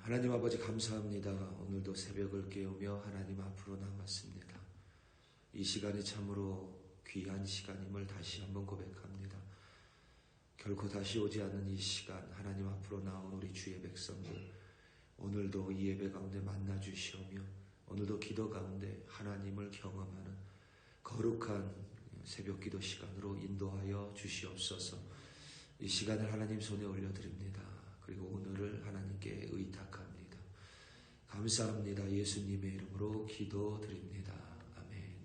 하나님 아버지 감사합니다. 오늘도 새벽을 깨우며 하나님 앞으로 나왔습니다. 이 시간이 참으로 귀한 시간임을 다시 한번 고백합니다. 결코 다시 오지 않는 이 시간, 하나님 앞으로 나온 우리 주의 백성들, 오늘도 이 예배 가운데 만나 주시오며 오늘도 기도 가운데 하나님을 경험하는 거룩한 새벽 기도 시간으로 인도하여 주시옵소서. 이 시간을 하나님 손에 올려드립니다. 그리고 오늘을 하나님께 의탁합니다. 감사합니다. 예수님의 이름으로 기도드립니다. 아멘.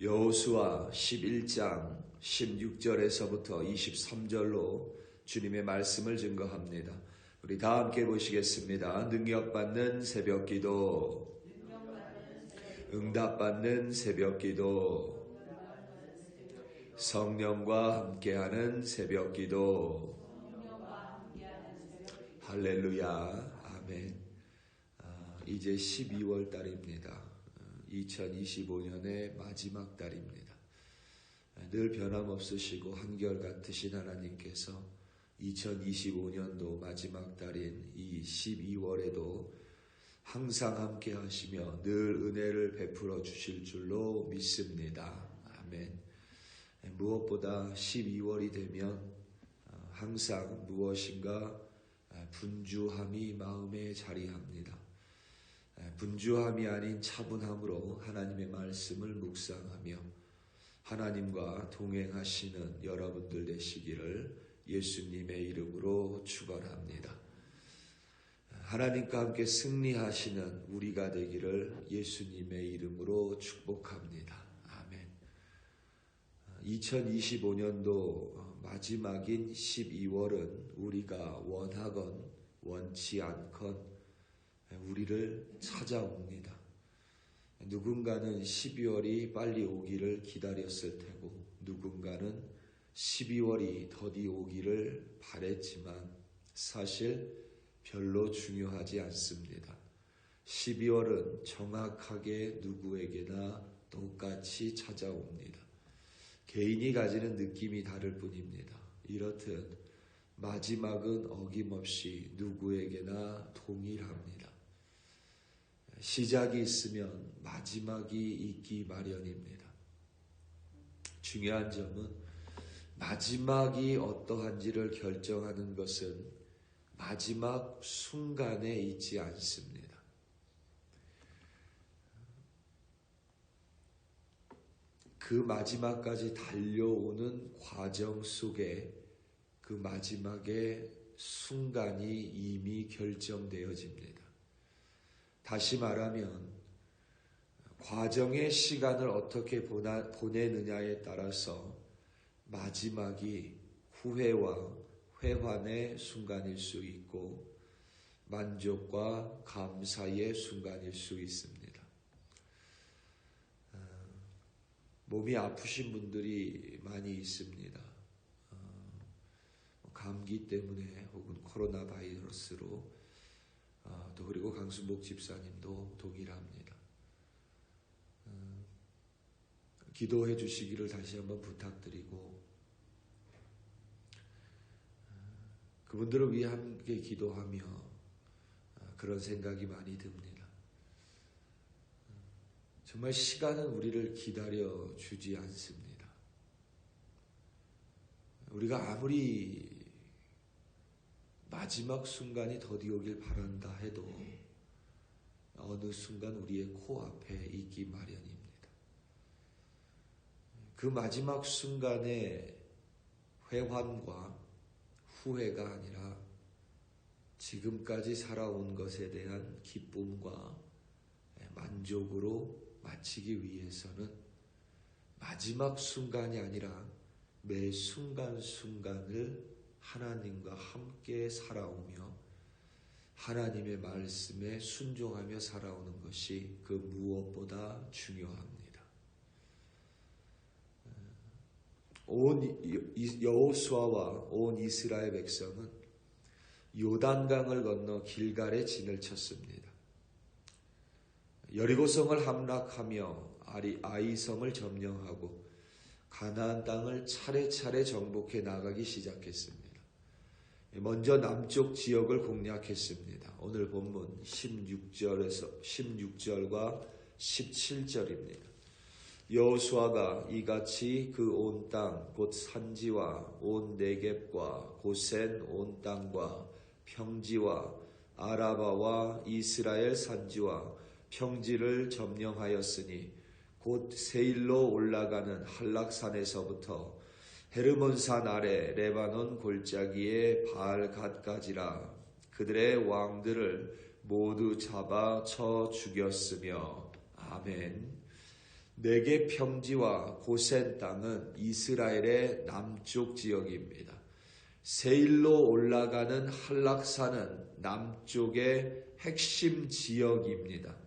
여호수아 11장 16절에서부터 23절로 주님의 말씀을 증거합니다. 우리 다 함께 보시겠습니다. 능력받는 새벽기도, 응답받는 새벽기도, 성령과 함께하는 새벽기도. 할렐루야. 아멘. 이제 12월 달입니다. 2025년의 마지막 달입니다. 늘 변함없으시고 한결같으신 하나님께서 2025년도 마지막 달인 이 12월에도 항상 함께 하시며 늘 은혜를 베풀어 주실 줄로 믿습니다. 아멘. 무엇보다 12월이 되면 항상 무엇인가 분주함이 마음에 자리합니다. 분주함이 아닌 차분함으로 하나님의 말씀을 묵상하며 하나님과 동행하시는 여러분들 되시기를 예수님의 이름으로 축원합니다. 하나님과 함께 승리하시는 우리가 되기를 예수님의 이름으로 축복합니다. 아멘. 2025년도 마지막인 12월은 우리가 원하건 원치 않건 우리를 찾아옵니다. 누군가는 12월이 빨리 오기를 기다렸을 테고 누군가는 12월이 더디 오기를 바랬지만 사실 별로 중요하지 않습니다. 12월은 정확하게 누구에게나 똑같이 찾아옵니다. 개인이 가지는 느낌이 다를 뿐입니다. 이렇듯 마지막은 어김없이 누구에게나 동일합니다. 시작이 있으면 마지막이 있기 마련입니다. 중요한 점은 마지막이 어떠한지를 결정하는 것은 마지막 순간에 있지 않습니다. 그 마지막까지 달려오는 과정 속에 그 마지막의 순간이 이미 결정되어집니다. 다시 말하면 과정의 시간을 어떻게 보내느냐에 따라서 마지막이 후회와 회환의 순간일 수 있고 만족과 감사의 순간일 수 있습니다. 몸이 아프신 분들이 많이 있습니다. 감기 때문에 혹은 코로나 바이러스로 또 그리고 강순복 집사님도 동일합니다. 기도해 주시기를 다시 한번 부탁드리고 그분들을 위해 함께 기도하며 그런 생각이 많이 듭니다. 정말 시간은 우리를 기다려 주지 않습니다. 우리가 아무리 마지막 순간이 더디 오길 바란다 해도 어느 순간 우리의 코앞에 있기 마련입니다. 그 마지막 순간의 회환과 후회가 아니라 지금까지 살아온 것에 대한 기쁨과 만족으로 마치기 위해서는 마지막 순간이 아니라 매 순간순간을 하나님과 함께 살아오며 하나님의 말씀에 순종하며 살아오는 것이 그 무엇보다 중요합니다. 온 여호수아와 온 이스라엘 백성은 요단강을 건너 길갈에 진을 쳤습니다. 여리고성을 함락하며 아이성을 점령하고 가나안 땅을 차례차례 정복해 나가기 시작했습니다. 먼저 남쪽 지역을 공략했습니다. 오늘 본문 16절과 17절입니다. 여호수아가 이같이 그 온 땅 곧 산지와 온 네겝과 고센 온 땅과 평지와 아라바와 이스라엘 산지와 평지를 점령하였으니 곧 세일로 올라가는 한락산에서부터 헤르몬산 아래 레바논 골짜기의 바알갓까지라. 그들의 왕들을 모두 잡아 쳐 죽였으며. 아멘. 네겝 평지와 고센 땅은 이스라엘의 남쪽 지역입니다. 세일로 올라가는 한락산은 남쪽의 핵심 지역입니다.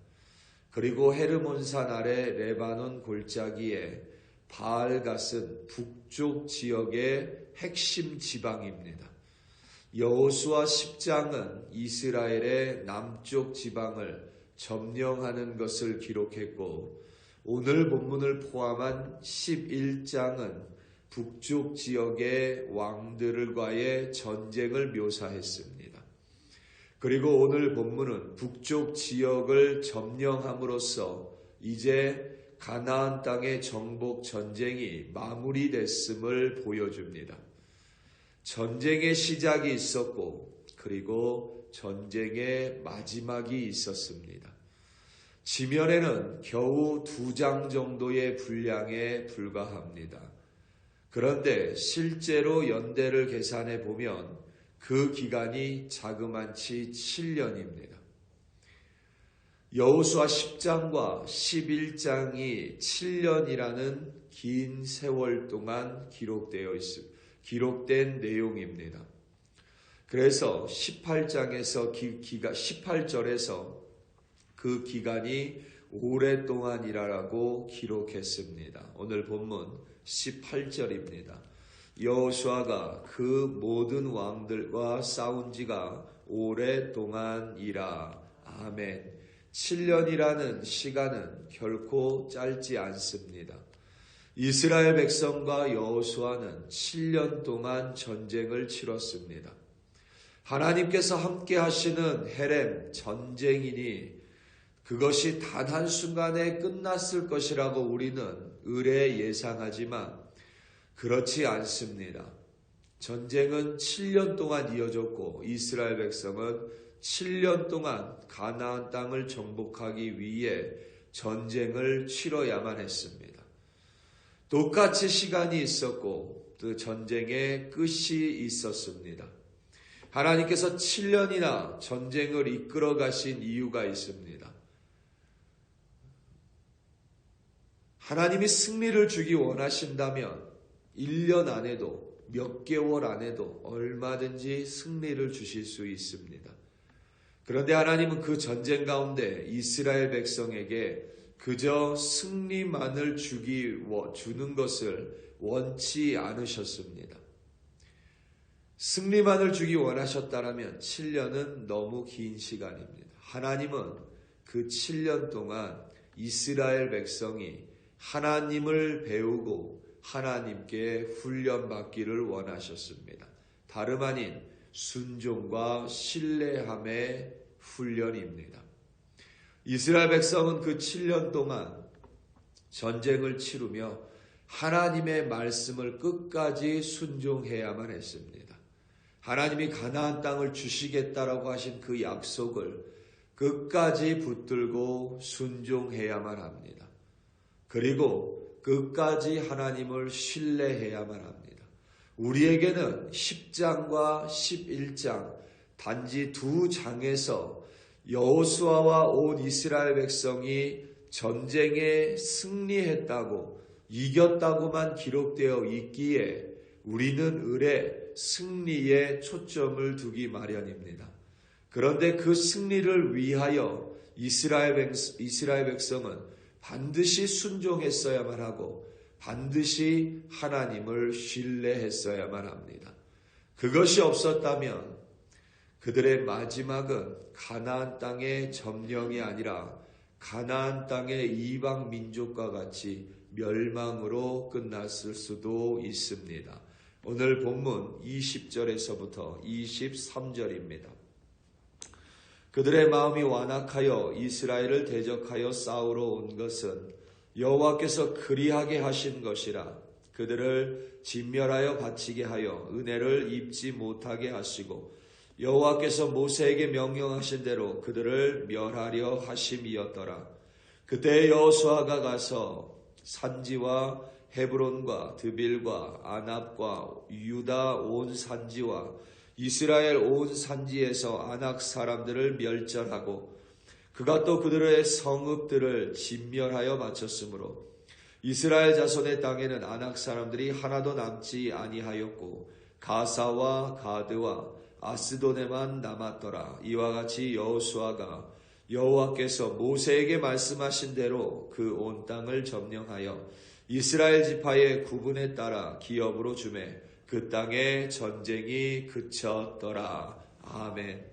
그리고 헤르몬산 아래 레바논 골짜기에 바알갓은 북쪽 지역의 핵심 지방입니다. 여호수아 10장은 이스라엘의 남쪽 지방을 점령하는 것을 기록했고, 오늘 본문을 포함한 11장은 북쪽 지역의 왕들과의 전쟁을 묘사했습니다. 그리고 오늘 본문은 북쪽 지역을 점령함으로써 이제 가나안 땅의 정복 전쟁이 마무리됐음을 보여줍니다. 전쟁의 시작이 있었고, 그리고 전쟁의 마지막이 있었습니다. 지면에는 겨우 2장 정도의 분량에 불과합니다. 그런데 실제로 연대를 계산해 보면 그 기간이 자그만치 7년입니다. 여호수아 10장과 11장이 7년이라는 긴 세월 동안 기록된 내용입니다. 그래서 18절에서 그 기간이 오랫동안이라고 기록했습니다. 오늘 본문 18절입니다. 여호수아가 그 모든 왕들과 싸운 지가 오랫동안이라. 아멘. 7년이라는 시간은 결코 짧지 않습니다. 이스라엘 백성과 여호수아는 7년 동안 전쟁을 치렀습니다. 하나님께서 함께 하시는 헤렘 전쟁이니 그것이 단 한순간에 끝났을 것이라고 우리는 의례 예상하지만 그렇지 않습니다. 전쟁은 7년 동안 이어졌고 이스라엘 백성은 7년 동안 가나안 땅을 정복하기 위해 전쟁을 치러야만 했습니다. 똑같이 시간이 있었고 그 전쟁의 끝이 있었습니다. 하나님께서 7년이나 전쟁을 이끌어 가신 이유가 있습니다. 하나님이 승리를 주기 원하신다면 1년 안에도 몇 개월 안에도 얼마든지 승리를 주실 수 있습니다. 그런데 하나님은 그 전쟁 가운데 이스라엘 백성에게 그저 승리만을 주는 것을 원치 않으셨습니다. 승리만을 주기 원하셨다면 7년은 너무 긴 시간입니다. 하나님은 그 7년 동안 이스라엘 백성이 하나님을 배우고 하나님께 훈련받기를 원하셨습니다. 다름 아닌 순종과 신뢰함의 훈련입니다. 이스라엘 백성은 그 7년 동안 전쟁을 치르며 하나님의 말씀을 끝까지 순종해야만 했습니다. 하나님이 가나안 땅을 주시겠다라고 하신 그 약속을 끝까지 붙들고 순종해야만 합니다. 그리고 끝까지 하나님을 신뢰해야만 합니다. 우리에게는 10장과 11장 단지 2장에서 여호수아와 온 이스라엘 백성이 전쟁에 승리했다고 이겼다고만 기록되어 있기에 우리는 의례 승리에 초점을 두기 마련입니다. 그런데 그 승리를 위하여 이스라엘 백성은 반드시 순종했어야만 하고 반드시 하나님을 신뢰했어야만 합니다. 그것이 없었다면 그들의 마지막은 가나안 땅의 점령이 아니라 가나안 땅의 이방 민족과 같이 멸망으로 끝났을 수도 있습니다. 오늘 본문 20절에서부터 23절입니다. 그들의 마음이 완악하여 이스라엘을 대적하여 싸우러 온 것은 여호와께서 그리하게 하신 것이라. 그들을 진멸하여 바치게 하여 은혜를 입지 못하게 하시고 여호와께서 모세에게 명령하신 대로 그들을 멸하려 하심이었더라. 그때 여호수아가 가서 산지와 헤브론과 드빌과 아납과 유다 온 산지와 이스라엘 온 산지에서 아낙 사람들을 멸절하고 그가 또 그들의 성읍들을 진멸하여 바쳤으므로 이스라엘 자손의 땅에는 아낙 사람들이 하나도 남지 아니하였고 가사와 가드와 아스돈에만 남았더라. 이와 같이 여호수아가 여호와께서 모세에게 말씀하신 대로 그 온 땅을 점령하여 이스라엘 지파의 구분에 따라 기업으로 주매 그 땅에 전쟁이 그쳤더라. 아멘.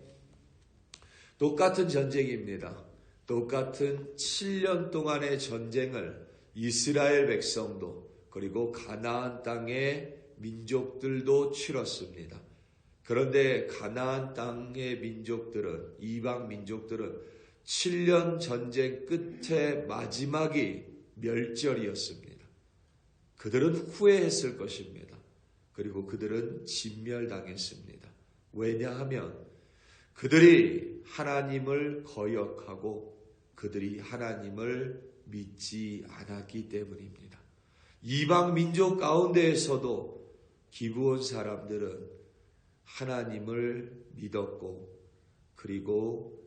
똑같은 전쟁입니다. 똑같은 7년 동안의 전쟁을 이스라엘 백성도 그리고 가나안 땅의 민족들도 치렀습니다. 그런데 가나안 땅의 민족들은, 이방 민족들은 7년 전쟁 끝에 마지막이 멸절이었습니다. 그들은 후회했을 것입니다. 그리고 그들은 진멸당했습니다. 왜냐하면 그들이 하나님을 거역하고 그들이 하나님을 믿지 않았기 때문입니다. 이방 민족 가운데에서도 기브온 사람들은 하나님을 믿었고 그리고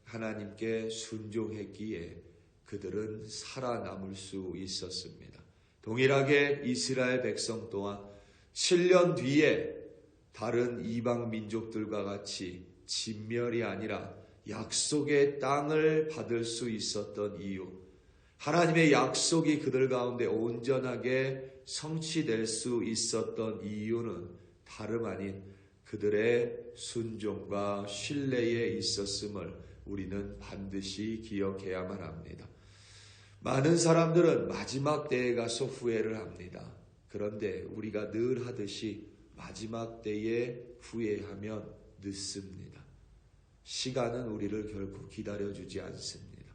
하나님께 순종했기에 그들은 살아남을 수 있었습니다. 동일하게 이스라엘 백성 또한 7년 뒤에 다른 이방 민족들과 같이 진멸이 아니라 약속의 땅을 받을 수 있었던 이유, 하나님의 약속이 그들 가운데 온전하게 성취될 수 있었던 이유는 다름 아닌 그들의 순종과 신뢰에 있었음을 우리는 반드시 기억해야만 합니다. 많은 사람들은 마지막 때에 가서 후회를 합니다. 그런데 우리가 늘 하듯이 마지막 때에 후회하면 늦습니다. 시간은 우리를 결코 기다려주지 않습니다.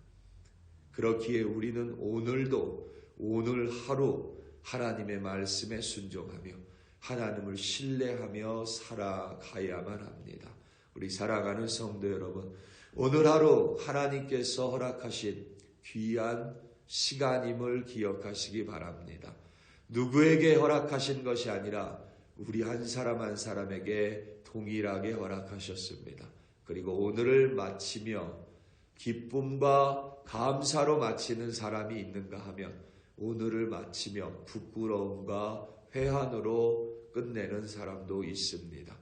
그렇기에 우리는 오늘도 오늘 하루 하나님의 말씀에 순종하며 하나님을 신뢰하며 살아가야만 합니다. 우리 살아가는 성도 여러분, 오늘 하루 하나님께서 허락하신 귀한 시간임을 기억하시기 바랍니다. 누구에게 허락하신 것이 아니라 우리 한 사람 한 사람에게 동일하게 허락하셨습니다. 그리고 오늘을 마치며 기쁨과 감사로 마치는 사람이 있는가 하면 오늘을 마치며 부끄러움과 회한으로 끝내는 사람도 있습니다.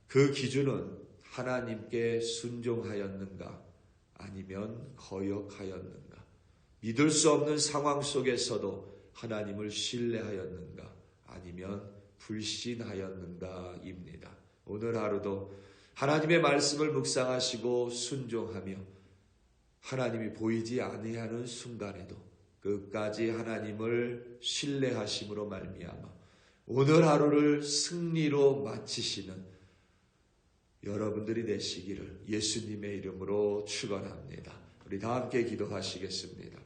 그 기준은 하나님께 순종하였는가 아니면 거역하였는가, 믿을 수 없는 상황 속에서도 하나님을 신뢰하였는가 아니면 불신하였는가입니다. 오늘 하루도 하나님의 말씀을 묵상하시고 순종하며 하나님이 보이지 아니하는 순간에도 끝까지 하나님을 신뢰하심으로 말미암아 오늘 하루를 승리로 마치시는 여러분들이 되시기를 예수님의 이름으로 축원합니다. 우리 다 함께 기도하시겠습니다.